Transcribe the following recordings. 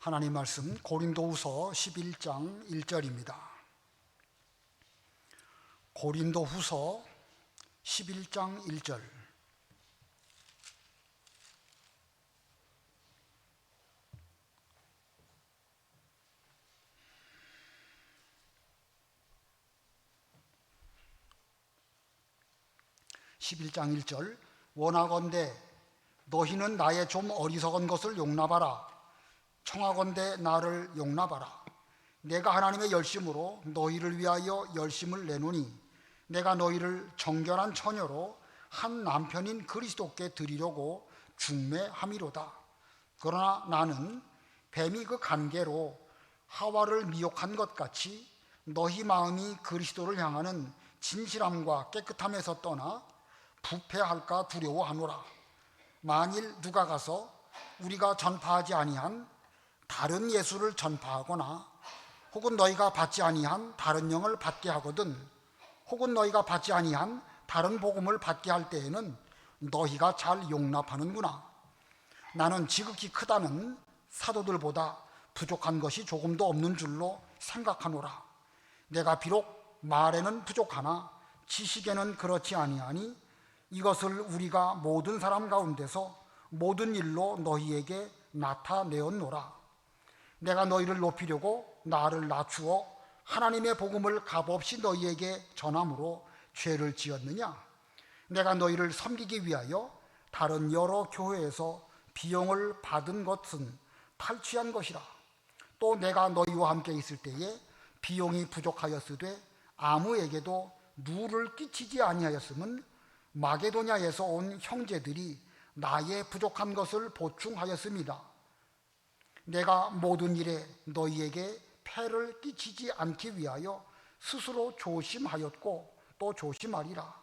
하나님 말씀 고린도후서 11장 1절입니다. 고린도후서 11장 1절. 원하건대 너희는 나의 좀 어리석은 것을 용납하라. 청하건대 나를 용납하라. 내가 하나님의 열심으로 너희를 위하여 열심을 내노니 내가 너희를 정결한 처녀로 한 남편인 그리스도께 드리려고 중매함이로다. 그러나 나는 뱀이 그 간계로 하와를 미혹한 것 같이 너희 마음이 그리스도를 향하는 진실함과 깨끗함에서 떠나 부패할까 두려워하노라. 만일 누가 가서 우리가 전파하지 아니한 다른 예수를 전파하거나 혹은 너희가 받지 아니한 다른 영을 받게 하거든 혹은 너희가 받지 아니한 다른 복음을 받게 할 때에는 너희가 잘 용납하는구나. 나는 지극히 크다는 사도들보다 부족한 것이 조금도 없는 줄로 생각하노라. 내가 비록 말에는 부족하나 지식에는 그렇지 아니하니 이것을 우리가 모든 사람 가운데서 모든 일로 너희에게 나타내었노라. 내가 너희를 높이려고 나를 낮추어 하나님의 복음을 값없이 너희에게 전함으로 죄를 지었느냐? 내가 너희를 섬기기 위하여 다른 여러 교회에서 비용을 받은 것은 탈취한 것이라. 또 내가 너희와 함께 있을 때에 비용이 부족하였으되 아무에게도 누를 끼치지 아니하였음은 마게도냐에서 온 형제들이 나의 부족한 것을 보충하였습니다. 내가 모든 일에 너희에게 폐를 끼치지 않기 위하여 스스로 조심하였고 또 조심하리라.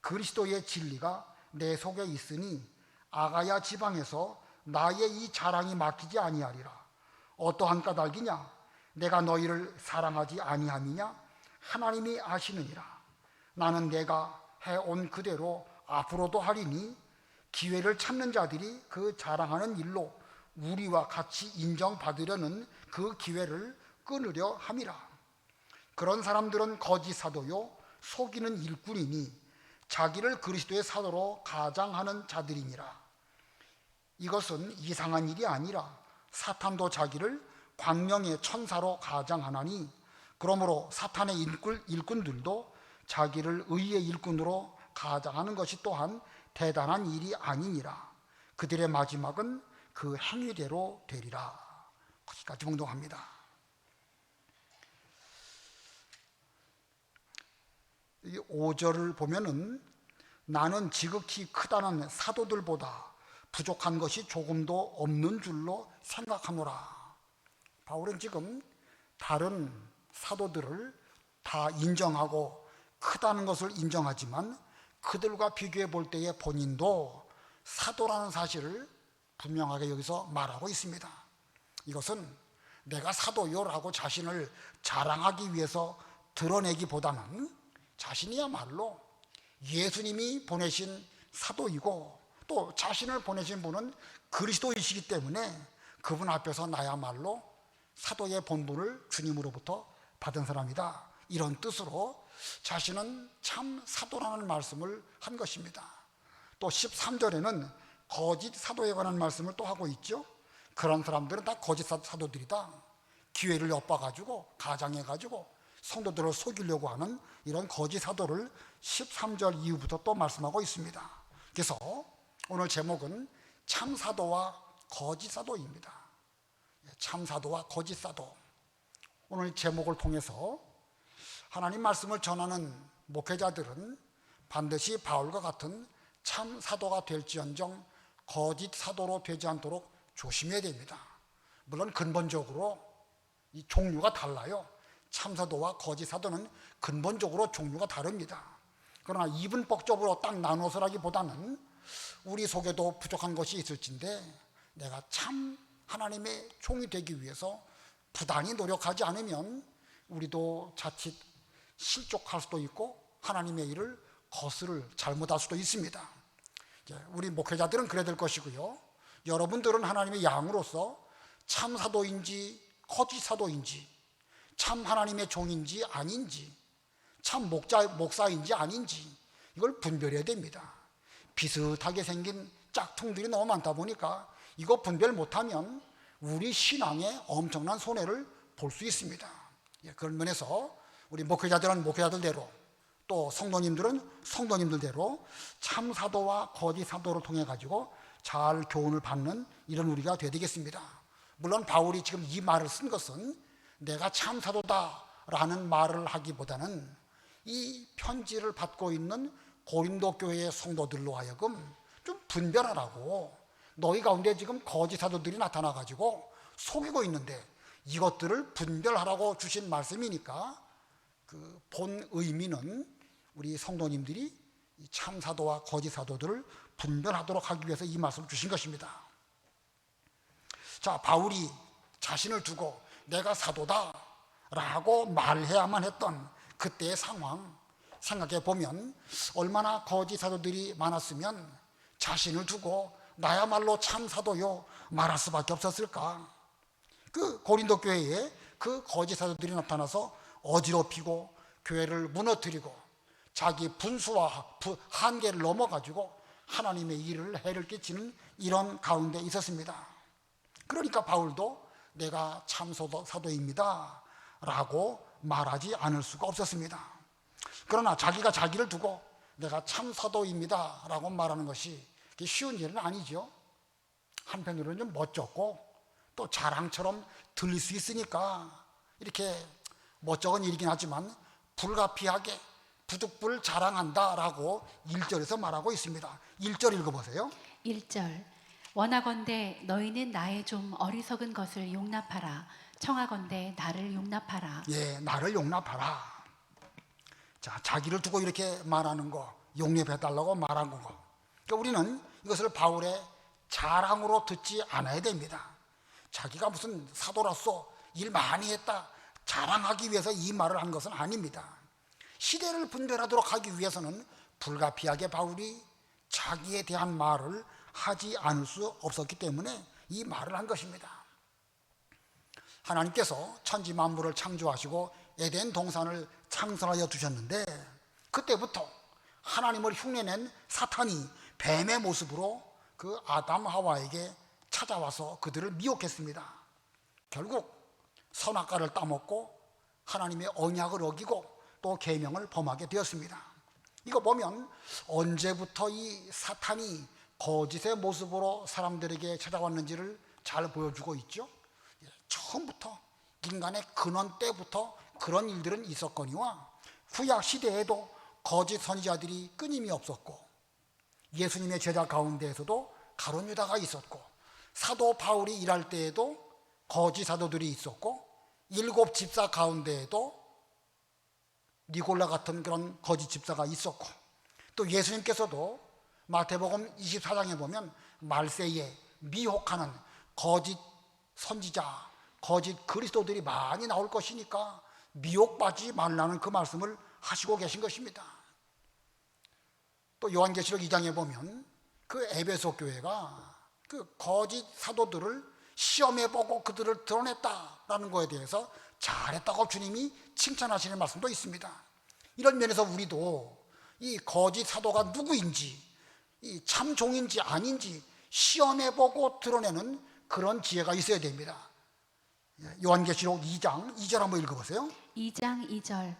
그리스도의 진리가 내 속에 있으니 아가야 지방에서 나의 이 자랑이 막히지 아니하리라. 어떠한 까닭이냐? 내가 너희를 사랑하지 아니함이냐? 하나님이 아시느니라. 나는 내가 해온 그대로 앞으로도 하리니 기회를 찾는 자들이 그 자랑하는 일로 우리와 같이 인정받으려는 그 기회를 끊으려 함이라. 그런 사람들은 거짓 사도요 속이는 일꾼이니 자기를 그리스도의 사도로 가장하는 자들이니라. 이것은 이상한 일이 아니라 사탄도 자기를 광명의 천사로 가장하나니 그러므로 사탄의 일꾼들도 자기를 의의 일꾼으로 가장하는 것이 또한 대단한 일이 아니니라. 그들의 마지막은 그 행위대로 되리라. 거기까지 봉독합니다. 이 5절을 보면은 나는 지극히 크다는 사도들보다 부족한 것이 조금도 없는 줄로 생각하노라. 바울은 지금 다른 사도들을 다 인정하고 크다는 것을 인정하지만 그들과 비교해 볼 때에 본인도 사도라는 사실을 분명하게 여기서 말하고 있습니다. 이것은 내가 사도요라고 자신을 자랑하기 위해서 드러내기보다는 자신이야말로 예수님이 보내신 사도이고 또 자신을 보내신 분은 그리스도이시기 때문에 그분 앞에서 나야말로 사도의 본분을 주님으로부터 받은 사람이다. 이런 뜻으로 자신은 참 사도라는 말씀을 한 것입니다. 또 13절에는 거짓 사도에 관한 말씀을 또 하고 있죠. 그런 사람들은 다 거짓 사도들이다. 기회를 엿봐가지고 가장해가지고 성도들을 속이려고 하는 이런 거짓 사도를 13절 이후부터 또 말씀하고 있습니다. 그래서 오늘 제목은 참 사도와 거짓 사도입니다. 참 사도와 거짓 사도. 오늘 제목을 통해서 하나님 말씀을 전하는 목회자들은 반드시 바울과 같은 참 사도가 될지언정 거짓 사도로 되지 않도록 조심해야 됩니다. 물론 근본적으로 이 종류가 달라요. 참 사도와 거짓 사도는 근본적으로 종류가 다릅니다. 그러나 이분법적으로 딱 나눠서라기보다는 우리 속에도 부족한 것이 있을진데 내가 참 하나님의 종이 되기 위해서 부단히 노력하지 않으면 우리도 자칫 실족할 수도 있고 하나님의 일을 거스를 잘못할 수도 있습니다. 우리 목회자들은 그래야 될 것이고요. 여러분들은 하나님의 양으로서 참 사도인지 거짓 사도인지, 참 하나님의 종인지 아닌지, 참 목사인지 아닌지, 이걸 분별해야 됩니다. 비슷하게 생긴 짝퉁들이 너무 많다 보니까 이거 분별 못하면 우리 신앙에 엄청난 손해를 볼 수 있습니다. 그런 면에서 우리 목회자들은 목회자들대로, 또 성도님들은 성도님들대로 참 사도와 거짓 사도를 통해 가지고 잘 교훈을 받는 이런 우리가 되어야 되겠습니다. 물론 바울이 지금 이 말을 쓴 것은 내가 참 사도다라는 말을 하기보다는 이 편지를 받고 있는 고린도 교회의 성도들로 하여금 좀 분별하라고, 너희 가운데 지금 거짓 사도들이 나타나 가지고 속이고 있는데 이것들을 분별하라고 주신 말씀이니까, 그 본 의미는 우리 성도님들이 참 사도와 거짓 사도들을 분별하도록 하기 위해서 이 말씀을 주신 것입니다. 자, 바울이 자신을 두고 내가 사도다 라고 말해야만 했던 그때의 상황 생각해 보면 얼마나 거짓 사도들이 많았으면 자신을 두고 나야말로 참 사도요 말할 수밖에 없었을까. 그 고린도 교회에 그 거짓 사도들이 나타나서 어지럽히고 교회를 무너뜨리고 자기 분수와 한계를 넘어가지고 하나님의 일을 해를 끼치는 이런 가운데 있었습니다. 그러니까 바울도 내가 참 사도입니다 라고 말하지 않을 수가 없었습니다. 그러나 자기가 자기를 두고 내가 참 사도입니다 라고 말하는 것이 쉬운 일은 아니죠. 한편으로는 좀 멋졌고 또 자랑처럼 들릴 수 있으니까 이렇게 멋쩍은 일이긴 하지만 불가피하게 부득불 자랑한다라고 1절에서 말하고 있습니다. 1절 읽어보세요. 1절 원하건대 너희는 나의 좀 어리석은 것을 용납하라. 청하건대 나를 용납하라. 예, 나를 용납하라. 자, 자기를 두고 이렇게 말하는 거, 용납해달라고 말한 거. 그러니까 우리는 이것을 바울의 자랑으로 듣지 않아야 됩니다. 자기가 무슨 사도로서 일 많이 했다 자랑하기 위해서 이 말을 한 것은 아닙니다. 시대를 분별하도록 하기 위해서는 불가피하게 바울이 자기에 대한 말을 하지 않을 수 없었기 때문에 이 말을 한 것입니다. 하나님께서 천지 만물을 창조하시고 에덴 동산을 창설하여 두셨는데 그때부터 하나님을 흉내낸 사탄이 뱀의 모습으로 그 아담 하와에게 찾아와서 그들을 미혹했습니다. 결국 선악과를 따먹고 하나님의 언약을 어기고 또 계명을 범하게 되었습니다. 이거 보면 언제부터 이 사탄이 거짓의 모습으로 사람들에게 찾아왔는지를 잘 보여주고 있죠. 처음부터 인간의 근원 때부터 그런 일들은 있었거니와 구약 시대에도 거짓 선지자들이 끊임이 없었고 예수님의 제자 가운데에서도 가룟 유다가 있었고 사도 바울이 일할 때에도 거짓 사도들이 있었고 7 집사 가운데에도 니골라 같은 그런 거짓 집사가 있었고 또 예수님께서도 마태복음 24장에 보면 말세에 미혹하는 거짓 선지자, 거짓 그리스도들이 많이 나올 것이니까 미혹받지 말라는 그 말씀을 하시고 계신 것입니다. 또 요한계시록 2장에 보면 그 에베소 교회가 그 거짓 사도들을 시험해보고 그들을 드러냈다라는 것에 대해서 잘했다고 주님이 칭찬하시는 말씀도 있습니다. 이런 면에서 우리도 이 거짓 사도가 누구인지, 이 참 종인지 아닌지 시험해보고 드러내는 그런 지혜가 있어야 됩니다. 요한계시록 2장 2절 한번 읽어보세요. 2장 2절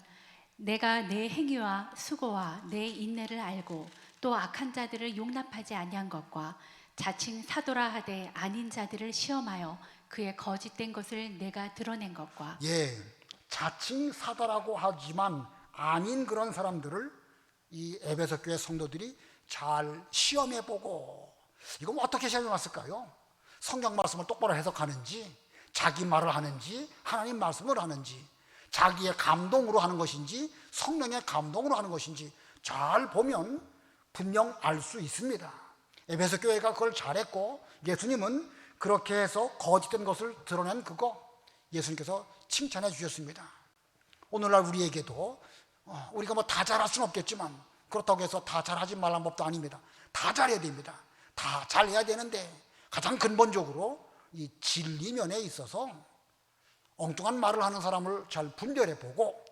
내가 내 행위와 수고와 내 인내를 알고 또 악한 자들을 용납하지 아니한 것과 자칭 사도라 하되 아닌 자들을 시험하여 그의 거짓된 것을 내가 드러낸 것과 자칭 사도라고 하지만 아닌 그런 사람들을 이 에베소 교회 성도들이 잘 시험해보고 이거 어떻게 시험해봤을까요? 성경 말씀을 똑바로 해석하는지 자기 말을 하는지 하나님 말씀을 하는지 자기의 감동으로 하는 것인지 성령의 감동으로 하는 것인지 잘 보면 분명 알 수 있습니다. 에베소 교회가 그걸 잘했고 예수님은 그렇게 해서 거짓된 것을 드러낸 그거 예수님께서 칭찬해 주셨습니다. 오늘날 우리에게도 우리가 뭐 다 잘할 수는 없겠지만 그렇다고 해서 다 잘하지 말라는 법도 아닙니다. 다 잘해야 됩니다. 다 잘해야 되는데 가장 근본적으로 이 진리면에 있어서 엉뚱한 말을 하는 사람을 잘 분별해 보고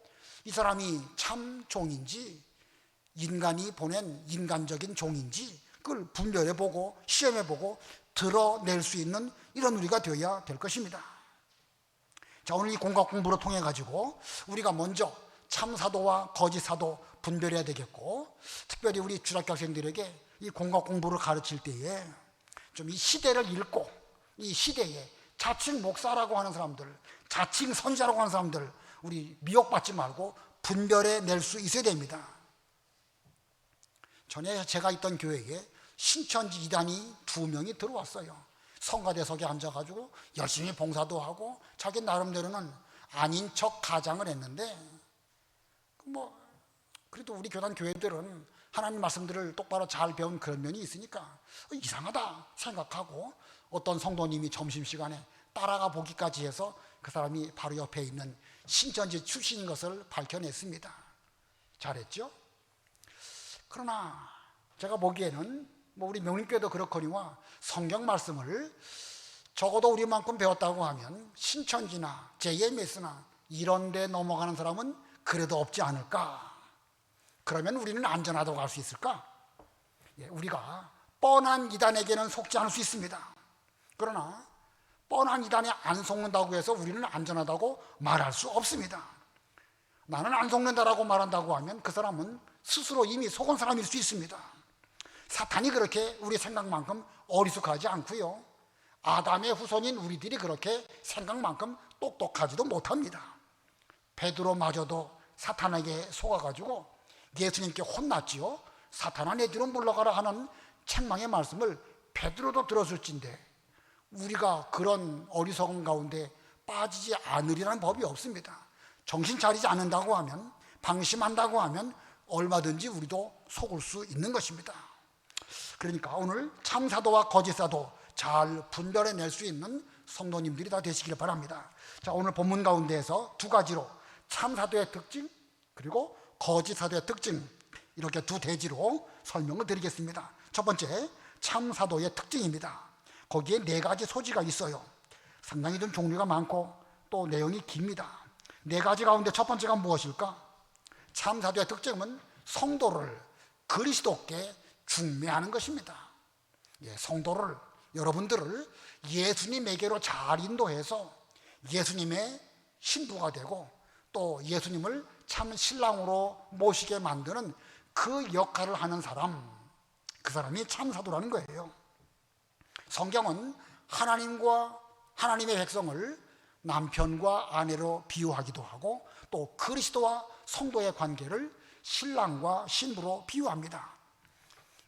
이 사람이 참 종인지 인간이 보낸 인간적인 종인지 그걸 분별해 보고 시험해 보고 드러낼 수 있는 이런 우리가 되어야 될 것입니다. 자, 오늘 이 공각 공부를 통해 가지고 우리가 먼저 참 사도와 거짓 사도 분별해야 되겠고, 특별히 우리 주일학교 학생들에게 이 공각 공부를 가르칠 때에 좀 이 시대를 읽고 이 시대에 자칭 목사라고 하는 사람들, 자칭 선지자라고 하는 사람들 우리 미혹받지 말고 분별해 낼 수 있어야 됩니다. 전에 제가 있던 교회에 신천지 이단이 2명이 들어왔어요. 성가대석에 앉아가지고 열심히 봉사도 하고 자기 나름대로는 아닌 척 가장을 했는데, 그래도 우리 교단 교회들은 하나님 말씀들을 똑바로 잘 배운 그런 면이 있으니까 이상하다 생각하고 어떤 성도님이 점심시간에 따라가 보기까지 해서 그 사람이 바로 옆에 있는 신천지 출신인 것을 밝혀냈습니다. 잘했죠? 그러나 제가 보기에는 우리 명림교회도 그렇거니와 성경 말씀을 적어도 우리만큼 배웠다고 하면 신천지나 JMS나 이런 데 넘어가는 사람은 그래도 없지 않을까? 그러면 우리는 안전하다고 할 수 있을까? 우리가 뻔한 이단에게는 속지 않을 수 있습니다. 그러나 뻔한 이단에 안 속는다고 해서 우리는 안전하다고 말할 수 없습니다. 나는 안 속는다라고 말한다고 하면 그 사람은 스스로 이미 속은 사람일 수 있습니다. 사탄이 그렇게 우리 생각만큼 어리숙하지 않고요, 아담의 후손인 우리들이 그렇게 생각만큼 똑똑하지도 못합니다. 베드로마저도 사탄에게 속아가지고 예수님께 혼났지요. 사탄아 내 뒤로 물러가라 하는 책망의 말씀을 베드로도 들었을진데 우리가 그런 어리석음 가운데 빠지지 않으리라는 법이 없습니다. 정신 차리지 않는다고 하면, 방심한다고 하면 얼마든지 우리도 속을 수 있는 것입니다. 그러니까 오늘 참사도와 거짓사도 잘 분별해낼 수 있는 성도님들이 다 되시길 바랍니다. 자, 오늘 본문 가운데에서 2가지로 참사도의 특징 그리고 거짓사도의 특징, 이렇게 2대지로 설명을 드리겠습니다. 첫 번째, 참사도의 특징입니다. 거기에 4가지 소지가 있어요. 상당히 좀 종류가 많고 또 내용이 깁니다. 4가지 가운데 첫 번째가 무엇일까? 참사도의 특징은 성도를 그리스도께 중매하는 것입니다. 성도를, 여러분들을 예수님에게로 잘 인도해서 예수님의 신부가 되고 또 예수님을 참 신랑으로 모시게 만드는 그 역할을 하는 사람, 그 사람이 참사도라는 거예요. 성경은 하나님과 하나님의 백성을 남편과 아내로 비유하기도 하고 또 그리스도와 성도의 관계를 신랑과 신부로 비유합니다.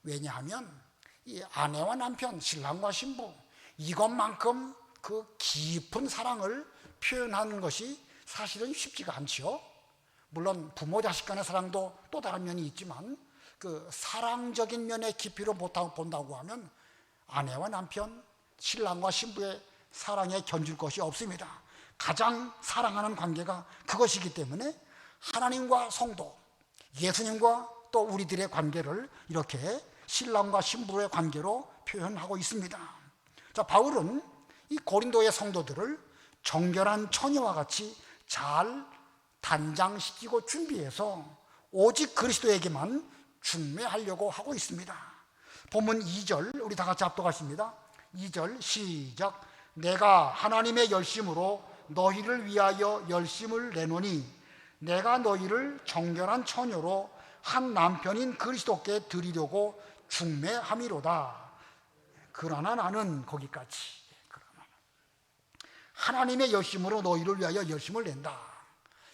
왜냐하면 이 아내와 남편, 신랑과 신부, 이것만큼 그 깊은 사랑을 표현하는 것이 사실은 쉽지가 않지요. 물론 부모 자식 간의 사랑도 또 다른 면이 있지만 그 사랑적인 면의 깊이로 본다고 하면 아내와 남편, 신랑과 신부의 사랑에 견줄 것이 없습니다. 가장 사랑하는 관계가 그것이기 때문에 하나님과 성도, 예수님과 또 우리들의 관계를 이렇게 신랑과 신부의 관계로 표현하고 있습니다. 자, 바울은 이 고린도의 성도들을 정결한 처녀와 같이 잘 단장시키고 준비해서 오직 그리스도에게만 중매하려고 하고 있습니다. 본문 2절 우리 다 같이 합독하십니다. 2절 시작. 내가 하나님의 열심으로 너희를 위하여 열심을 내노니 내가 너희를 정결한 처녀로 한 남편인 그리스도께 드리려고 중매함이로다. 그러나 나는 거기까지. 하나님의 열심으로 너희를 위하여 열심을 낸다.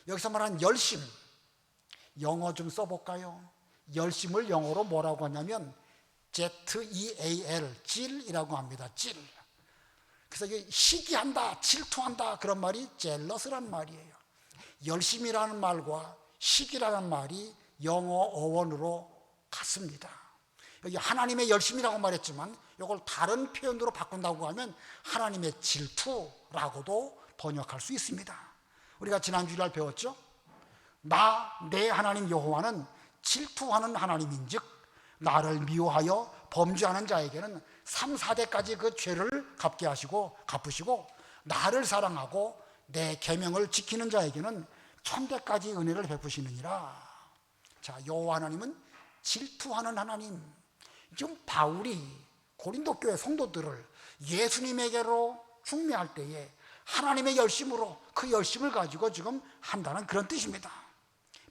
여기서 말한 열심, 영어 좀 써볼까요? 열심을 영어로 뭐라고 하냐면 ZEAL, 질이라고 합니다. 질. 그래서 이게 시기한다, 질투한다 그런 말이 젤러스란 말이에요. 열심이라는 말과 시기라는 말이 영어 어원으로 같습니다. 여기 하나님의 열심이라고 말했지만 이걸 다른 표현으로 바꾼다고 하면 하나님의 질투라고도 번역할 수 있습니다. 우리가 지난 주일날 배웠죠? 내 하나님 여호와는 질투하는 하나님인즉 나를 미워하여 범죄하는 자에게는 3, 4대까지 그 죄를 갚으시고 나를 사랑하고 내 계명을 지키는 자에게는 1000대까지 은혜를 베푸시느니라. 자, 여호와 하나님은 질투하는 하나님. 지금 바울이 고린도 교회 성도들을 예수님에게로 중매할 때에 하나님의 열심으로 그 열심을 가지고 지금 한다는 그런 뜻입니다.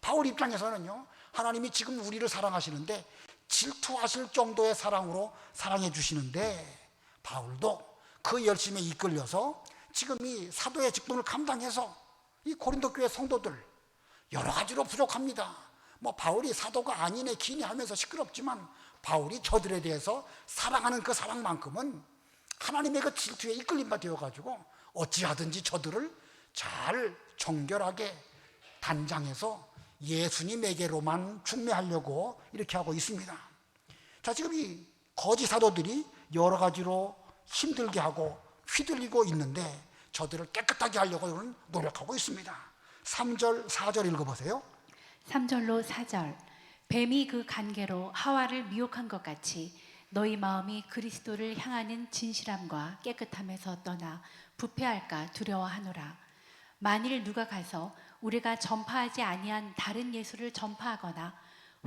바울 입장에서는요, 하나님이 지금 우리를 사랑하시는데 질투하실 정도의 사랑으로 사랑해 주시는데, 바울도 그 열심에 이끌려서 지금 이 사도의 직분을 감당해서 이 고린도 교회 성도들 여러 가지로 부족합니다. 바울이 사도가 아니네 기니 하면서 시끄럽지만 바울이 저들에 대해서 사랑하는 그 사랑만큼은 하나님의 그 질투에 이끌림바 되어가지고 어찌하든지 저들을 잘 정결하게 단장해서 예수님에게로만 중매하려고 이렇게 하고 있습니다. 자, 지금 이 거짓 사도들이 여러 가지로 힘들게 하고 휘둘리고 있는데 저들을 깨끗하게 하려고 노력하고 있습니다. 3절, 4절 읽어보세요. 3절로 4절. 뱀이 그 간계로 하와를 미혹한 것 같이 너희 마음이 그리스도를 향하는 진실함과 깨끗함에서 떠나 부패할까 두려워하노라. 만일 누가 가서 우리가 전파하지 아니한 다른 예수를 전파하거나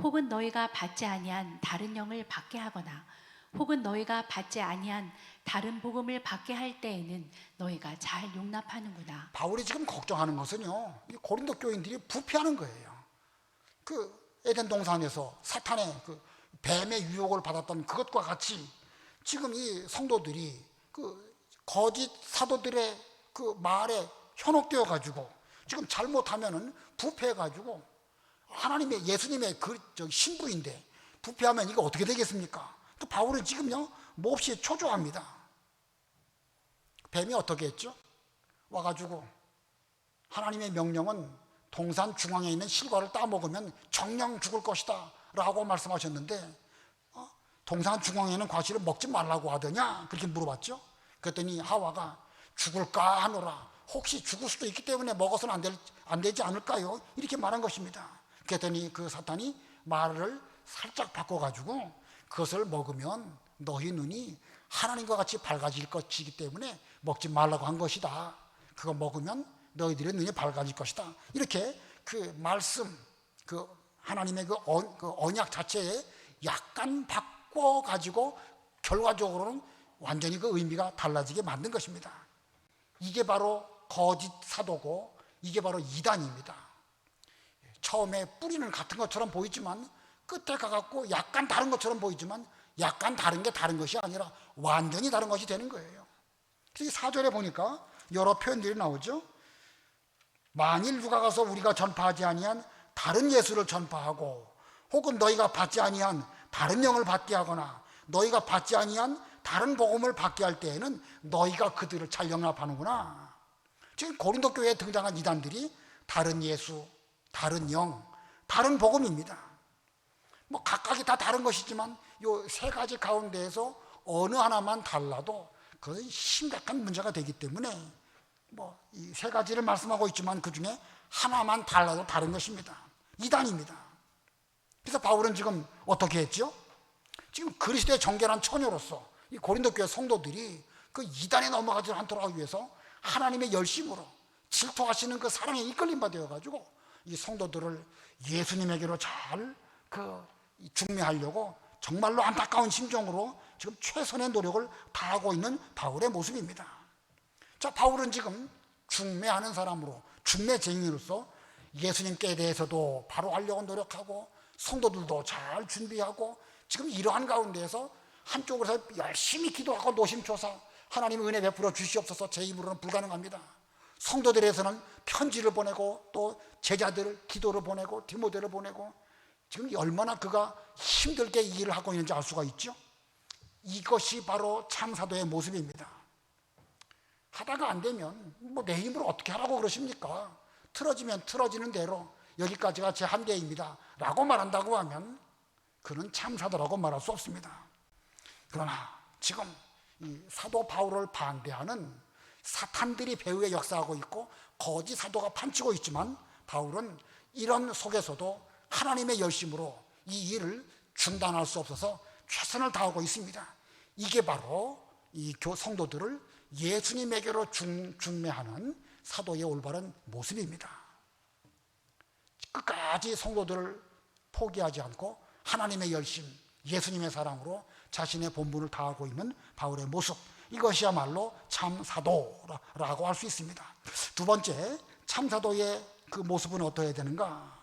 혹은 너희가 받지 아니한 다른 영을 받게 하거나 혹은 너희가 받지 아니한 다른 복음을 받게 할 때에는 너희가 잘 용납하는구나. 바울이 지금 걱정하는 것은요, 이 고린도 교인들이 부패하는 거예요. 그 에덴 동산에서 사탄의 그 뱀의 유혹을 받았던 그것과 같이 지금 이 성도들이 그 거짓 사도들의 그 말에 현혹되어 가지고 지금 잘못하면은 부패해 가지고 하나님의 예수님의 그 신부인데 부패하면 이거 어떻게 되겠습니까? 또 바울은 지금요 몹시 초조합니다. 뱀이 어떻게 했죠? 와가지고 하나님의 명령은 동산 중앙에 있는 실과를 따먹으면 정령 죽을 것이다 라고 말씀하셨는데 동산 중앙에 있는 과실을 먹지 말라고 하더냐? 그렇게 물어봤죠. 그랬더니 하와가 죽을까 하노라. 혹시 죽을 수도 있기 때문에 먹어서는 안 되지 않을까요? 이렇게 말한 것입니다. 그랬더니 그 사탄이 말을 살짝 바꿔가지고 그것을 먹으면 너희 눈이 하나님과 같이 밝아질 것이기 때문에 먹지 말라고 한 것이다. 그거 먹으면 너희들의 눈이 밝아질 것이다. 이렇게 그 말씀, 그 하나님의 그 언약 자체에 약간 바꿔가지고 결과적으로는 완전히 그 의미가 달라지게 만든 것입니다. 이게 바로 거짓 사도고 이게 바로 이단입니다. 처음에 뿌리는 같은 것처럼 보이지만 끝에 가갖고 약간 다른 것처럼 보이지만 약간 다른 게 다른 것이 아니라 완전히 다른 것이 되는 거예요. 그래서 이 4절에 보니까 여러 표현들이 나오죠. 만일 누가 가서 우리가 전파하지 아니한 다른 예수를 전파하고 혹은 너희가 받지 아니한 다른 영을 받게 하거나 너희가 받지 아니한 다른 복음을 받게 할 때에는 너희가 그들을 잘 용납하는구나. 지금 고린도 교회에 등장한 이단들이 다른 예수, 다른 영, 다른 복음입니다. 각각이 다 다른 것이지만 이 세 가지 가운데에서 어느 하나만 달라도 그것은 심각한 문제가 되기 때문에 이 세 가지를 말씀하고 있지만 그 중에 하나만 달라도 다른 것입니다. 이단입니다. 그래서 바울은 지금 어떻게 했죠? 지금 그리스도의 정결한 처녀로서 이 고린도 교회 성도들이 그 이단에 넘어가지 않도록 하기 위해서 하나님의 열심으로 질투하시는 그 사랑에 이끌림 받아 가지고 이 성도들을 예수님에게로 잘 중매하려고 정말로 안타까운 심정으로 지금 최선의 노력을 다하고 있는 바울의 모습입니다. 자, 바울은 지금 중매하는 사람으로 중매쟁이로서 예수님께 대해서도 바로 하려고 노력하고 성도들도 잘 준비하고 지금 이러한 가운데에서 한쪽으로서 열심히 기도하고 노심초사 하나님 은혜 베풀어 주시옵소서. 제 입으로는 불가능합니다. 성도들에서는 편지를 보내고 또 제자들을 기도를 보내고 디모데를 보내고 지금 얼마나 그가 힘들게 이 일을 하고 있는지 알 수가 있죠. 이것이 바로 참사도의 모습입니다. 하다가 안 되면 내 힘으로 어떻게 하라고 그러십니까? 틀어지면 틀어지는 대로 여기까지가 제 한계입니다 라고 말한다고 하면 그는 참사도라고 말할 수 없습니다. 그러나 지금 이 사도 바울을 반대하는 사탄들이 배후에 역사하고 있고 거짓 사도가 판치고 있지만 바울은 이런 속에서도 하나님의 열심으로 이 일을 중단할 수 없어서 최선을 다하고 있습니다. 이게 바로 이 성도들을 예수님에게로 중매하는 사도의 올바른 모습입니다. 끝까지 성도들을 포기하지 않고 하나님의 열심, 예수님의 사랑으로 자신의 본분을 다하고 있는 바울의 모습, 이것이야말로 참 사도라고 할 수 있습니다. 두 번째, 참 사도의 그 모습은 어떠해야 되는가?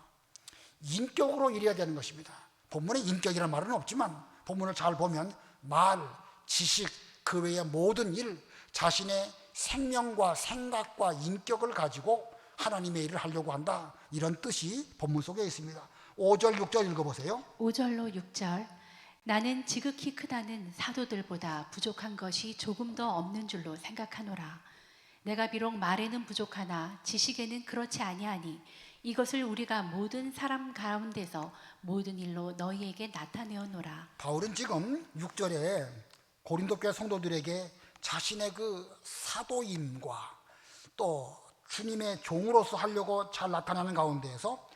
인격으로 일해야 되는 것입니다. 본문에 인격이라는 말은 없지만 본문을 잘 보면 말, 지식, 그 외의 모든 일, 자신의 생명과 생각과 인격을 가지고 하나님의 일을 하려고 한다, 이런 뜻이 본문 속에 있습니다. 5절 6절 읽어보세요. 5절로 6절. 나는 지극히 크다는 사도들보다 부족한 것이 조금도 없는 줄로 생각하노라. 내가 비록 말에는 부족하나 지식에는 그렇지 아니하니 이것을 우리가 모든 사람 가운데서 모든 일로 너희에게 나타내어노라. 바울은 지금 6절에 고린도 교회 성도들에게 자신의 그 사도임과 또 주님의 종으로서 하려고 잘 나타나는 가운데에서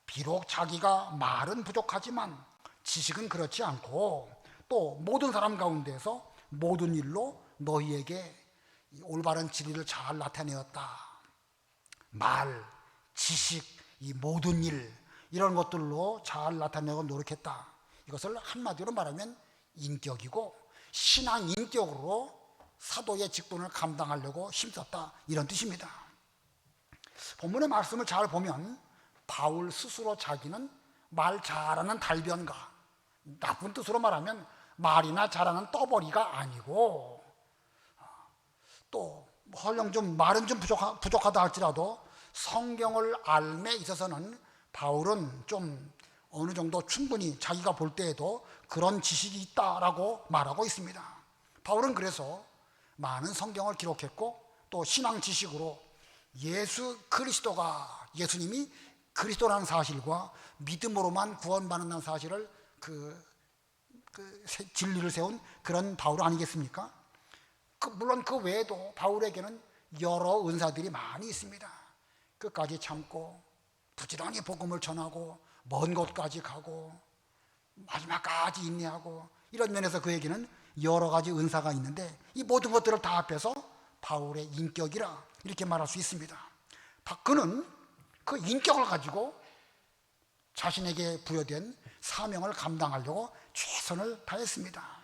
비록 자기가 말은 부족하지만 지식은 그렇지 않고 또 모든 사람 가운데서 모든 일로 너희에게 올바른 진리를 잘 나타내었다. 말, 지식, 이 모든 일, 이런 것들로 잘 나타내고 노력했다. 이것을 한마디로 말하면 인격이고 신앙 인격으로 사도의 직분을 감당하려고 힘썼다, 이런 뜻입니다. 본문의 말씀을 잘 보면 바울 스스로 자기는 말 잘하는 달변가, 나쁜 뜻으로 말하면 말이나 잘하는 떠벌이가 아니고, 또 헐령 좀 말은 좀 부족하다 할지라도 성경을 알매 있어서는 바울은 좀 어느 정도 충분히 자기가 볼 때에도 그런 지식이 있다라고 말하고 있습니다. 바울은 그래서 많은 성경을 기록했고 또 신앙 지식으로 예수 그리스도가, 예수님이 그리스도라는 사실과 믿음으로만 구원받는다는 사실을 그 진리를 세운 그런 바울 아니겠습니까? 물론 그 외에도 바울에게는 여러 은사들이 많이 있습니다. 끝까지 참고 부지런히 복음을 전하고 먼 곳까지 가고 마지막까지 인내하고, 이런 면에서 그에게는 여러 가지 은사가 있는데 이 모든 것들을 다 합해서 바울의 인격이라 이렇게 말할 수 있습니다. 그는 그 인격을 가지고 자신에게 부여된 사명을 감당하려고 최선을 다했습니다.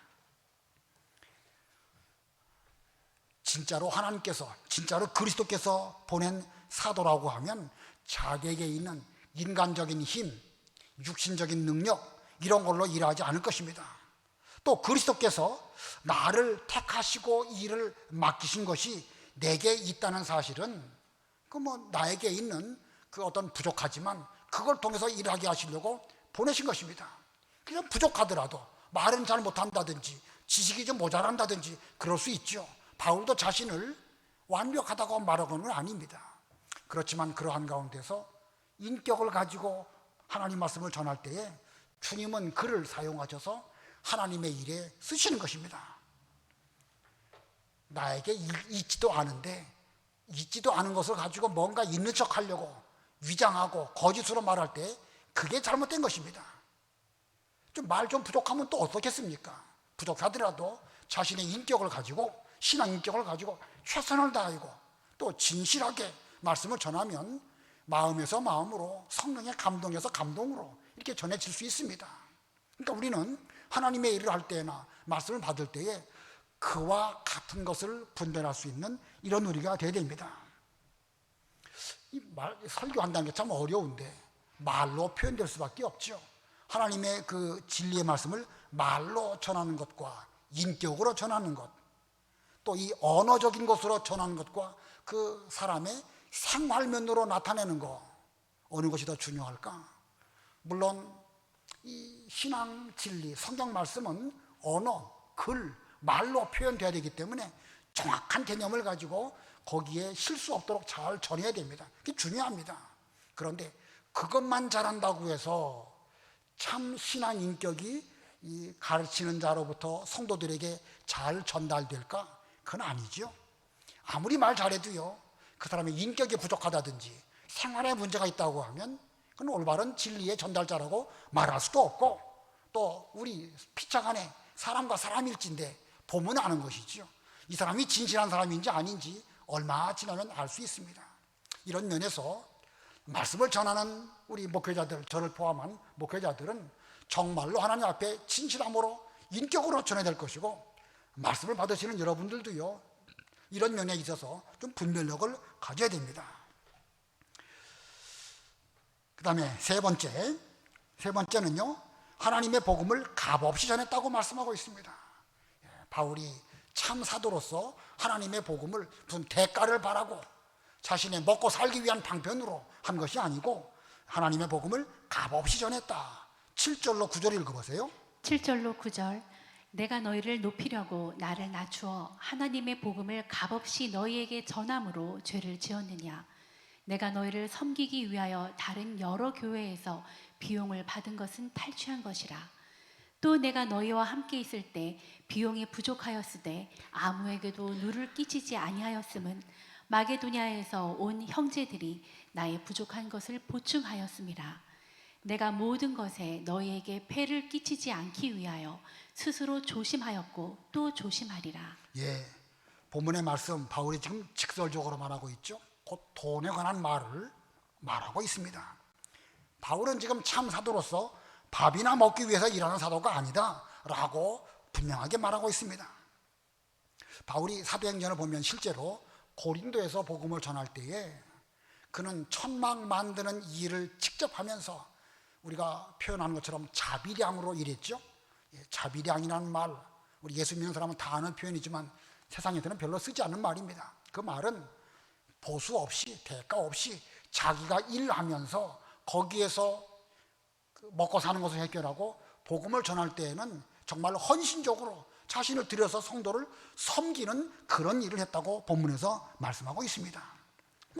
진짜로 하나님께서, 진짜로 그리스도께서 보낸 사도라고 하면 자기에게 있는 인간적인 힘, 육신적인 능력, 이런 걸로 일하지 않을 것입니다. 또 그리스도께서 나를 택하시고 일을 맡기신 것이 내게 있다는 사실은 그 나에게 있는 그 어떤 부족하지만 그걸 통해서 일하게 하시려고 보내신 것입니다. 그냥 부족하더라도 말은 잘 못한다든지 지식이 좀 모자란다든지 그럴 수 있죠. 바울도 자신을 완벽하다고 말하고는 아닙니다. 그렇지만 그러한 가운데서 인격을 가지고 하나님 말씀을 전할 때에 주님은 그를 사용하셔서 하나님의 일에 쓰시는 것입니다. 나에게 있지도 않은데 있지도 않은 것을 가지고 뭔가 있는 척 하려고 위장하고 거짓으로 말할 때 그게 잘못된 것입니다. 좀 말 좀 부족하면 또 어떻겠습니까? 부족하더라도 자신의 인격을 가지고, 신앙 인격을 가지고 최선을 다하고 또 진실하게 말씀을 전하면 마음에서 마음으로, 성령의 감동에서 감동으로 이렇게 전해질 수 있습니다. 그러니까 우리는 하나님의 일을 할 때나 말씀을 받을 때에 그와 같은 것을 분별할 수 있는 이런 우리가 되어야 됩니다. 설교한다는 게 참 어려운데 말로 표현될 수밖에 없죠. 하나님의 그 진리의 말씀을 말로 전하는 것과 인격으로 전하는 것, 또 이 언어적인 것으로 전하는 것과 그 사람의 생활면으로 나타내는 것, 어느 것이 더 중요할까? 물론 이 신앙 진리, 성경 말씀은 언어, 글, 말로 표현돼야 되기 때문에 정확한 개념을 가지고 거기에 실수 없도록 잘 전해야 됩니다. 그게 중요합니다. 그런데 그것만 잘한다고 해서 참 신앙 인격이 이 가르치는 자로부터 성도들에게 잘 전달될까? 그건 아니죠. 아무리 말 잘해도요, 그 사람의 인격이 부족하다든지 생활에 문제가 있다고 하면 그건 올바른 진리의 전달자라고 말할 수도 없고 또 우리 피차 간에 사람과 사람일진데 보면 아는 것이지요. 이 사람이 진실한 사람인지 아닌지 얼마 지나면 알 수 있습니다. 이런 면에서 말씀을 전하는 우리 목회자들, 저를 포함한 목회자들은 정말로 하나님 앞에 진실함으로 인격으로 전해야 될 것이고, 말씀을 받으시는 여러분들도요, 이런 면에 있어서 좀 분별력을 가져야 됩니다. 그 다음에 세 번째는요, 하나님의 복음을 값없이 전했다고 말씀하고 있습니다. 바울이 참 사도로서 하나님의 복음을 무슨 대가를 바라고 자신의 먹고 살기 위한 방편으로 한 것이 아니고 하나님의 복음을 값없이 전했다. 7절로 9절 읽어보세요. 7절로 9절. 내가 너희를 높이려고 나를 낮추어 하나님의 복음을 값없이 너희에게 전함으로 죄를 지었느냐. 내가 너희를 섬기기 위하여 다른 여러 교회에서 비용을 받은 것은 탈취한 것이라. 또 내가 너희와 함께 있을 때 비용이 부족하였으되 아무에게도 누를 끼치지 아니하였음은 마게도냐에서 온 형제들이 나의 부족한 것을 보충하였음이라. 내가 모든 것에 너희에게 폐를 끼치지 않기 위하여 스스로 조심하였고 또 조심하리라. 예, 본문의 말씀 바울이 지금 직설적으로 말하고 있죠. 곧 돈에 관한 말을 말하고 있습니다. 바울은 지금 참 사도로서 밥이나 먹기 위해서 일하는 사도가 아니다 라고 분명하게 말하고 있습니다. 바울이 사도행전을 보면 실제로 고린도에서 복음을 전할 때에 그는 천막 만드는 일을 직접 하면서 우리가 표현하는 것처럼 자비량으로 일했죠. 자비량이라는 말, 우리 예수 믿는 사람은 다 아는 표현이지만 세상에서는 별로 쓰지 않는 말입니다. 그 말은 보수 없이, 대가 없이 자기가 일하면서 거기에서 먹고 사는 것을 해결하고 복음을 전할 때에는 정말 헌신적으로 자신을 들여서 성도를 섬기는 그런 일을 했다고 본문에서 말씀하고 있습니다.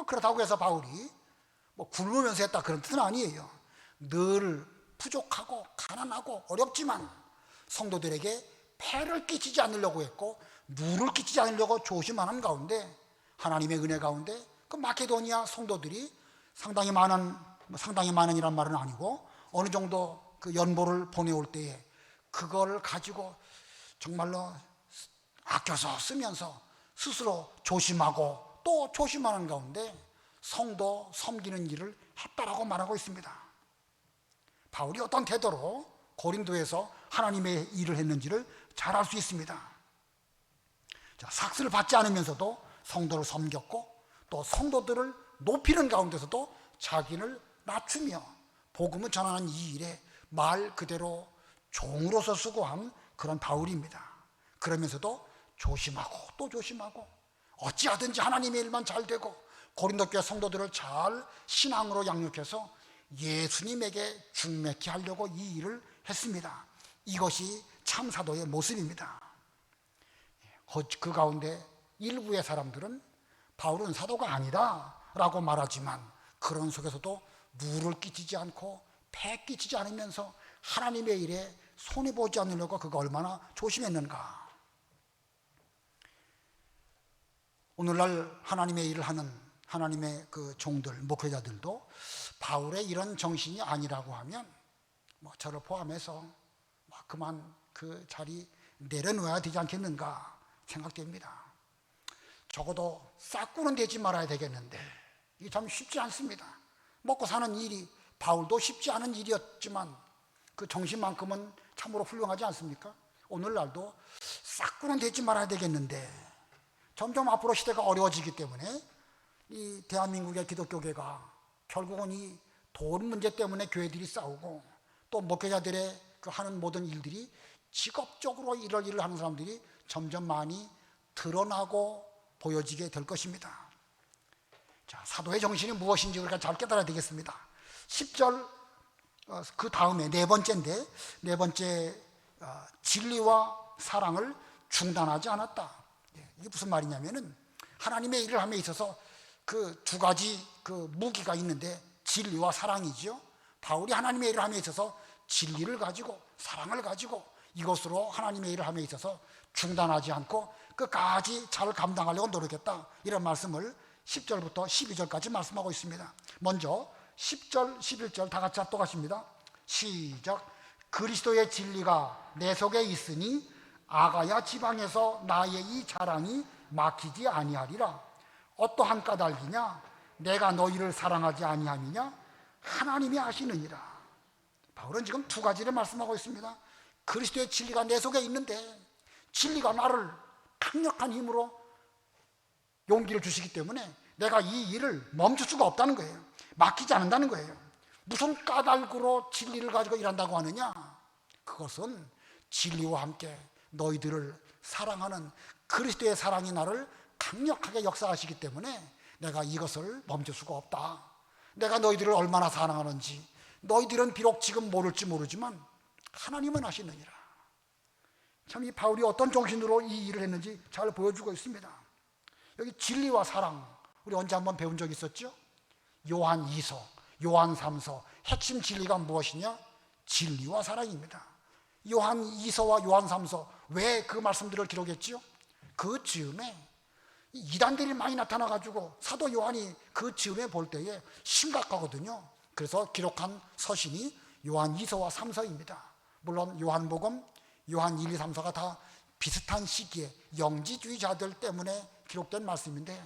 그렇다고 해서 바울이 굶으면서 했다 그런 뜻은 아니에요. 늘 부족하고 가난하고 어렵지만 성도들에게 폐를 끼치지 않으려고 했고 누를 끼치지 않으려고 조심하는 가운데 하나님의 은혜 가운데 그 마케도니아 성도들이 상당히 많은이란 말은 아니고 어느 정도 그 연보를 보내올 때에 그걸 가지고 정말로 아껴서 쓰면서 스스로 조심하고 또 조심하는 가운데 성도 섬기는 일을 했다라고 말하고 있습니다. 바울이 어떤 태도로 고린도에서 하나님의 일을 했는지를 잘 알 수 있습니다. 자, 삭스를 받지 않으면서도 성도를 섬겼고 또 성도들을 높이는 가운데서도 자기를 낮추며 복음을 전하는 이 일에 말 그대로 종으로서 수고한 그런 바울입니다. 그러면서도 조심하고 또 조심하고 어찌하든지 하나님의 일만 잘 되고 고린도 교회 성도들을 잘 신앙으로 양육해서 예수님에게 중매케 하려고 이 일을 했습니다. 이것이 참 사도의 모습입니다. 그 가운데 일부의 사람들은 바울은 사도가 아니다 라고 말하지만 그런 속에서도 누를 끼치지 않고 폐 끼치지 않으면서 하나님의 일에 손해보지 않으려고 그가 얼마나 조심했는가. 오늘날 하나님의 일을 하는 하나님의 그 종들, 목회자들도 바울의 이런 정신이 아니라고 하면 저를 포함해서 그만 그 자리 내려놓아야 되지 않겠는가 생각됩니다. 적어도 싹구는 되지 말아야 되겠는데 이게 참 쉽지 않습니다. 먹고 사는 일이 바울도 쉽지 않은 일이었지만 그 정신만큼은 참으로 훌륭하지 않습니까? 오늘날도 싹구는 되지 말아야 되겠는데 점점 앞으로 시대가 어려워지기 때문에 이 대한민국의 기독교계가 결국은 이 돈 문제 때문에 교회들이 싸우고 또 목회자들의 그 하는 모든 일들이 직업적으로 이럴 일을 하는 사람들이 점점 많이 드러나고 보여지게 될 것입니다. 자, 사도의 정신이 무엇인지 우리가 잘 깨달아야 되겠습니다. 10절 그 다음에 네 번째인데 네 번째 진리와 사랑을 중단하지 않았다. 이게 무슨 말이냐면은 하나님의 일을 함에 있어서 그 두 가지 그 무기가 있는데 진리와 사랑이죠. 바울이 하나님의 일을 함에 있어서 진리를 가지고 사랑을 가지고 이것으로 하나님의 일을 함에 있어서 중단하지 않고 끝까지 잘 감당하려고 노력했다. 이런 말씀을 10절부터 12절까지 말씀하고 있습니다. 먼저 10절, 11절 다 같이 합독하십니다. 시작. 그리스도의 진리가 내 속에 있으니 아가야 지방에서 나의 이 자랑이 막히지 아니하리라. 어떠한 까닭이냐? 내가 너희를 사랑하지 아니함이냐? 하나님이 아시느니라. 바울은 지금 두 가지를 말씀하고 있습니다. 그리스도의 진리가 내 속에 있는데 진리가 나를 강력한 힘으로 용기를 주시기 때문에 내가 이 일을 멈출 수가 없다는 거예요. 막히지 않는다는 거예요. 무슨 까닭으로 진리를 가지고 일한다고 하느냐? 그것은 진리와 함께 너희들을 사랑하는 그리스도의 사랑이 나를 강력하게 역사하시기 때문에 내가 이것을 멈출 수가 없다. 내가 너희들을 얼마나 사랑하는지 너희들은 비록 지금 모를지 모르지만 하나님은 아시느니라. 참 이 바울이 어떤 정신으로 이 일을 했는지 잘 보여주고 있습니다. 여기 진리와 사랑, 우리 언제 한번 배운 적 있었죠? 요한 2서, 요한 3서 핵심 진리가 무엇이냐? 진리와 사랑입니다. 요한 2서와 요한 3서 왜 그 말씀들을 기록했죠? 그 즈음에 이단들이 많이 나타나가지고 사도 요한이 그 즈음에 볼 때에 심각하거든요. 그래서 기록한 서신이 요한 2서와 3서입니다. 물론 요한복음, 요한 1, 2, 3서가 다 비슷한 시기에 영지주의자들 때문에 기록된 말씀인데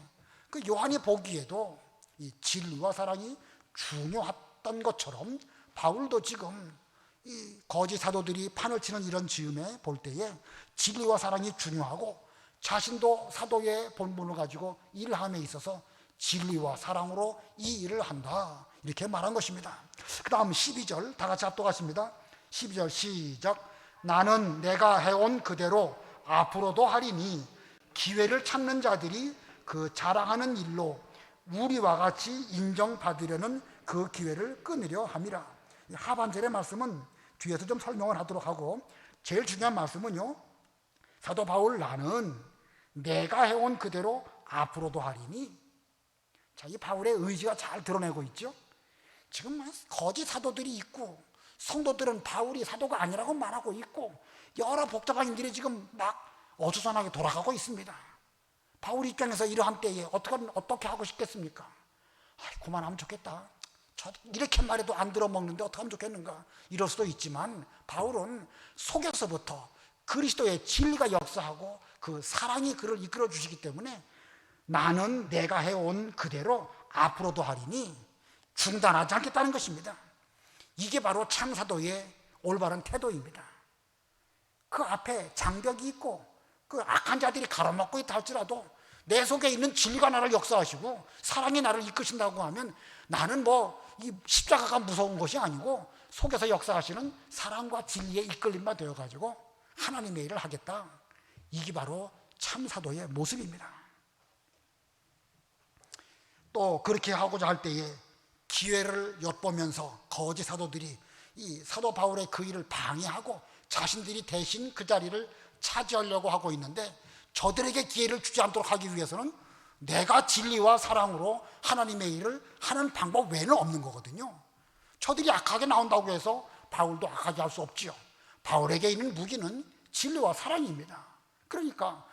그 요한이 보기에도 이 진리와 사랑이 중요했던 것처럼 바울도 지금 이 거짓 사도들이 판을 치는 이런 즈음에 볼 때에 진리와 사랑이 중요하고 자신도 사도의 본분을 가지고 일함에 있어서 진리와 사랑으로 이 일을 한다 이렇게 말한 것입니다. 그 다음 12절 다 같이 합독하십니다. 12절 시작. 나는 내가 해온 그대로 앞으로도 하리니 기회를 찾는 자들이 그 자랑하는 일로 우리와 같이 인정받으려는 그 기회를 끊으려 함이라. 하반절의 말씀은 뒤에서 좀 설명을 하도록 하고 제일 중요한 말씀은요, 사도 바울 나는 내가 해온 그대로 앞으로도 하리니. 자, 이 바울의 의지가 잘 드러내고 있죠. 지금 거짓 사도들이 있고 성도들은 바울이 사도가 아니라고 말하고 있고 여러 복잡한 일들이 지금 막 어수선하게 돌아가고 있습니다. 바울 입장에서 이러한 때에 어떻게 하고 싶겠습니까? 그만하면 좋겠다. 저 이렇게 말해도 안 들어먹는데 어떻게 하면 좋겠는가? 이럴 수도 있지만 바울은 속에서부터 그리스도의 진리가 역사하고 그 사랑이 그를 이끌어 주시기 때문에 나는 내가 해온 그대로 앞으로도 하리니 중단하지 않겠다는 것입니다. 이게 바로 참사도의 올바른 태도입니다. 그 앞에 장벽이 있고 그 악한 자들이 가로막고 있다 할지라도 내 속에 있는 진리가 나를 역사하시고 사랑이 나를 이끄신다고 하면 나는 이 십자가가 무서운 것이 아니고 속에서 역사하시는 사랑과 진리의 이끌림만 되어가지고 하나님의 일을 하겠다. 이게 바로 참사도의 모습입니다. 또 그렇게 하고자 할 때에 기회를 엿보면서 거짓 사도들이 이 사도 바울의 그 일을 방해하고 자신들이 대신 그 자리를 차지하려고 하고 있는데 저들에게 기회를 주지 않도록 하기 위해서는 내가 진리와 사랑으로 하나님의 일을 하는 방법 외에는 없는 거거든요. 저들이 악하게 나온다고 해서 바울도 악하게 할 수 없지요. 바울에게 있는 무기는 진리와 사랑입니다. 그러니까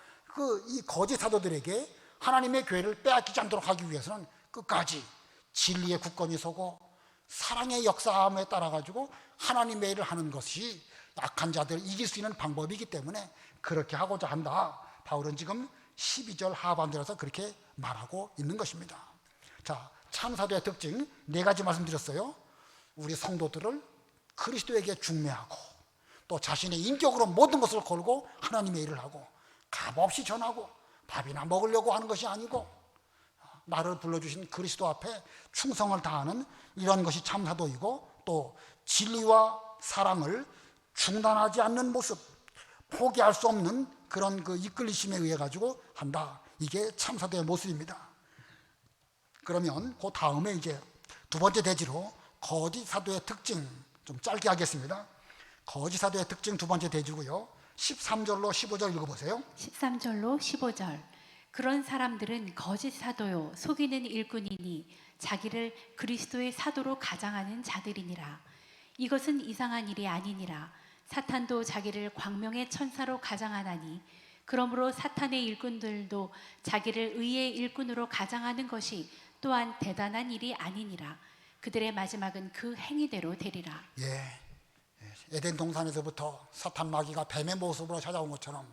이 거짓 사도들에게 하나님의 교회를 빼앗기지 않도록 하기 위해서는 끝까지 진리의 굳건히 서고 사랑의 역사함에 따라 가지고 하나님의 일을 하는 것이 악한 자들을 이길 수 있는 방법이기 때문에 그렇게 하고자 한다. 바울은 지금 12절 하반절에서 그렇게 말하고 있는 것입니다. 자, 참사도의 특징 4가지 말씀드렸어요. 우리 성도들을 그리스도에게 중매하고 또 자신의 인격으로 모든 것을 걸고 하나님의 일을 하고 값없이 전하고 밥이나 먹으려고 하는 것이 아니고 나를 불러주신 그리스도 앞에 충성을 다하는 이런 것이 참사도이고 또 진리와 사랑을 중단하지 않는 모습, 포기할 수 없는 그런 그 이끌리심에 의해 가지고 한다. 이게 참사도의 모습입니다. 그러면 그 다음에 이제 두 번째 대지로 거짓 사도의 특징 좀 짧게 하겠습니다. 거짓 사도의 특징 두 번째 대지고요. 13절로 15절 읽어보세요. 13절로 15절. 그런 사람들은 거짓 사도요 속이는 일꾼이니 자기를 그리스도의 사도로 가장하는 자들이니라. 이것은 이상한 일이 아니니라. 사탄도 자기를 광명의 천사로 가장하나니 그러므로 사탄의 일꾼들도 자기를 의의 일꾼으로 가장하는 것이 또한 대단한 일이 아니니라. 그들의 마지막은 그 행위대로 되리라. 에덴 동산에서부터 사탄 마귀가 뱀의 모습으로 찾아온 것처럼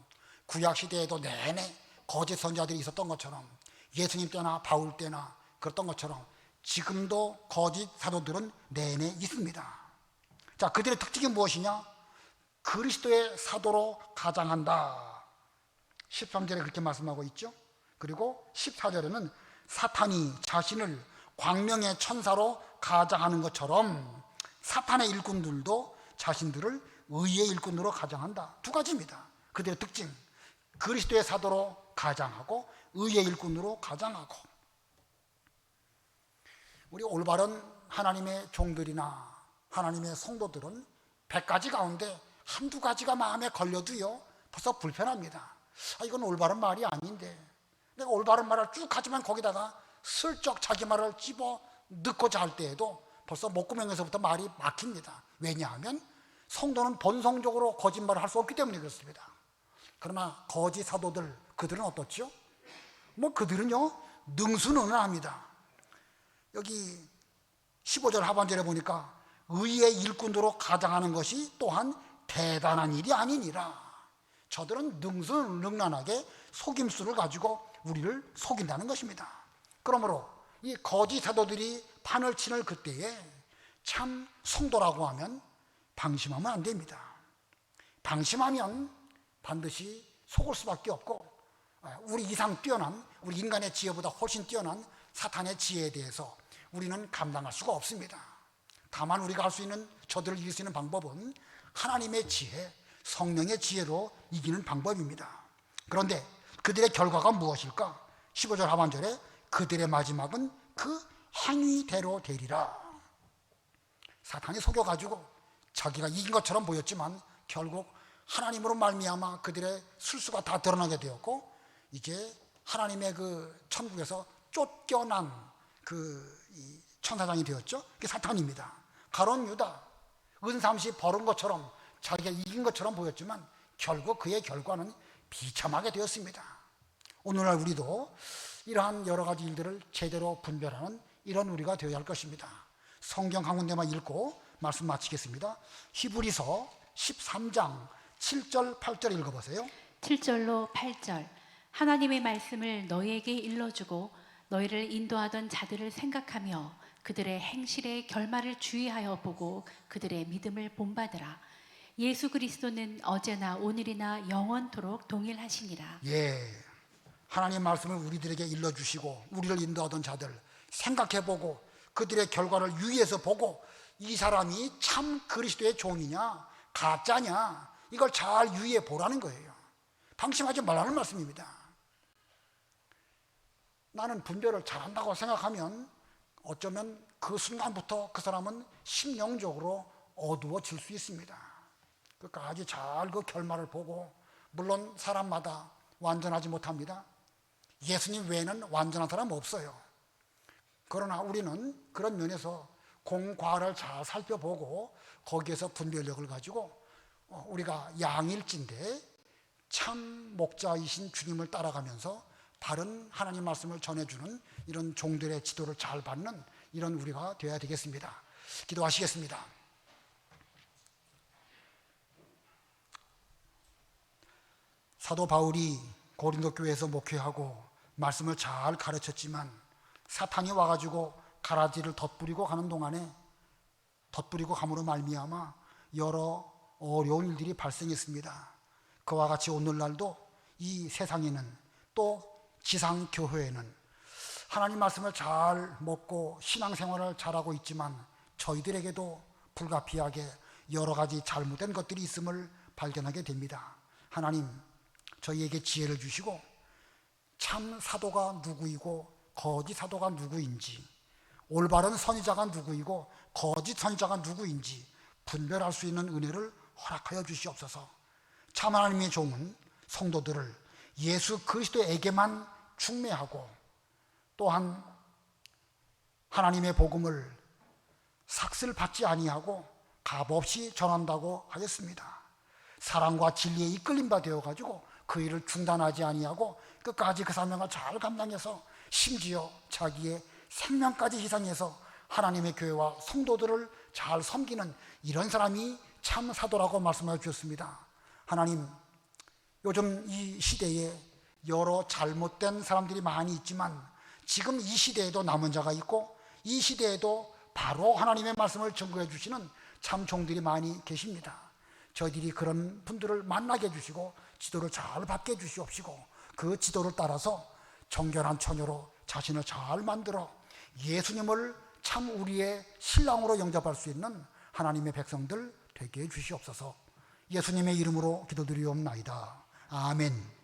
구약 시대에도 내내 거짓 선자들이 있었던 것처럼 예수님 때나 바울 때나 그랬던 것처럼 지금도 거짓 사도들은 내내 있습니다. 자, 그들의 특징이 무엇이냐? 그리스도의 사도로 가장한다. 13절에 그렇게 말씀하고 있죠. 그리고 14절에는 사탄이 자신을 광명의 천사로 가장하는 것처럼 사탄의 일꾼들도 자신들을 의의 일꾼으로 가장한다. 두 가지입니다. 그들의 특징, 그리스도의 사도로 가장하고 의의 일꾼으로 가장하고. 우리 올바른 하나님의 종들이나 하나님의 성도들은 100가지 가운데 한두 가지가 마음에 걸려도요 벌써 불편합니다. 이건 올바른 말이 아닌데, 내가 올바른 말을 쭉 하지만 거기다가 슬쩍 자기 말을 집어 넣고자 할 때에도 벌써 목구멍에서부터 말이 막힙니다. 왜냐하면 성도는 본성적으로 거짓말을 할 수 없기 때문에 그렇습니다. 그러나 거짓 사도들, 그들은 어떻죠? 그들은요 능수능란합니다. 여기 15절 하반절에 보니까 의의 일꾼으로 가장하는 것이 또한 대단한 일이 아니니라. 저들은 능수능란하게 속임수를 가지고 우리를 속인다는 것입니다. 그러므로 이 거짓 사도들이 판을 치는 그때에 참 성도라고 하면 방심하면 안 됩니다. 방심하면 반드시 속을 수밖에 없고, 우리 이상 뛰어난, 우리 인간의 지혜보다 훨씬 뛰어난 사탄의 지혜에 대해서 우리는 감당할 수가 없습니다. 다만 우리가 할 수 있는, 저들을 이길 수 있는 방법은 하나님의 지혜, 성령의 지혜로 이기는 방법입니다. 그런데 그들의 결과가 무엇일까? 15절 하반절에 그들의 마지막은 그 행위대로 되리라. 사탄이 속여가지고 자기가 이긴 것처럼 보였지만 결국 하나님으로 말미암아 그들의 술수가 다 드러나게 되었고, 이제 하나님의 그 천국에서 쫓겨난 이 천사장이 되었죠. 그게 사탄입니다. 가룟 유다, 은삼시 벌은 것처럼 자기가 이긴 것처럼 보였지만 결국 그의 결과는 비참하게 되었습니다. 오늘날 우리도 이러한 여러 가지 일들을 제대로 분별하는 이런 우리가 되어야 할 것입니다. 성경 한 군데만 읽고 말씀 마치겠습니다. 히브리서 13장 7절 8절 읽어보세요. 7절로 8절. 하나님의 말씀을 너희에게 일러주고 너희를 인도하던 자들을 생각하며 그들의 행실의 결말을 주의하여 보고 그들의 믿음을 본받으라. 예수 그리스도는 어제나 오늘이나 영원토록 동일하시니라. 예, 하나님 말씀을 우리들에게 일러주시고 우리를 인도하던 자들 생각해보고 그들의 결과를 유의해서 보고 이 사람이 참 그리스도의 종이냐 가짜냐 이걸 잘 유의해 보라는 거예요. 방심하지 말라는 말씀입니다. 나는 분별을 잘한다고 생각하면 어쩌면 그 순간부터 그 사람은 심령적으로 어두워질 수 있습니다. 끝까지 잘 그 결말을 보고, 물론 사람마다 완전하지 못합니다. 예수님 외에는 완전한 사람 없어요. 그러나 우리는 그런 면에서 공과를 잘 살펴보고 거기에서 분별력을 가지고 우리가 양일진데 참 목자이신 주님을 따라가면서 바른 하나님 말씀을 전해주는 이런 종들의 지도를 잘 받는 이런 우리가 되어야 되겠습니다. 기도하시겠습니다. 사도 바울이 고린도 교회에서 목회하고 말씀을 잘 가르쳤지만 사탄이 와가지고 가라지를 덧뿌리고 가는 동안에 덧뿌리고 감으로 말미암아 여러 어려운 일들이 발생했습니다. 그와 같이 오늘날도 이 세상에는 또 지상교회에는 하나님 말씀을 잘 먹고 신앙생활을 잘하고 있지만 저희들에게도 불가피하게 여러 가지 잘못된 것들이 있음을 발견하게 됩니다. 하나님, 저희에게 지혜를 주시고 참 사도가 누구이고 거짓 사도가 누구인지, 올바른 선지자가 누구이고 거짓 선지자가 누구인지 분별할 수 있는 은혜를 허락하여 주시옵소서. 참 하나님의 종은 성도들을 예수 그리스도에게만 중매하고 또한 하나님의 복음을 삭슬 받지 아니하고 값없이 전한다고 하였습니다. 사랑과 진리에 이끌림 바 되어 가지고 그 일을 중단하지 아니하고 끝까지 그 사명을 잘 감당해서 심지어 자기의 생명까지 희생해서 하나님의 교회와 성도들을 잘 섬기는 이런 사람이 참 사도라고 말씀해 주셨습니다. 하나님, 요즘 이 시대에 여러 잘못된 사람들이 많이 있지만 지금 이 시대에도 남은 자가 있고 이 시대에도 바로 하나님의 말씀을 증거해 주시는 참 종들이 많이 계십니다. 저희들이 그런 분들을 만나게 해주시고 지도를 잘 받게 해주시옵시고 그 지도를 따라서 정결한 처녀로 자신을 잘 만들어 예수님을 참 우리의 신랑으로 영접할 수 있는 하나님의 백성들 되게 해주시옵소서. 예수님의 이름으로 기도드리옵나이다. 아멘.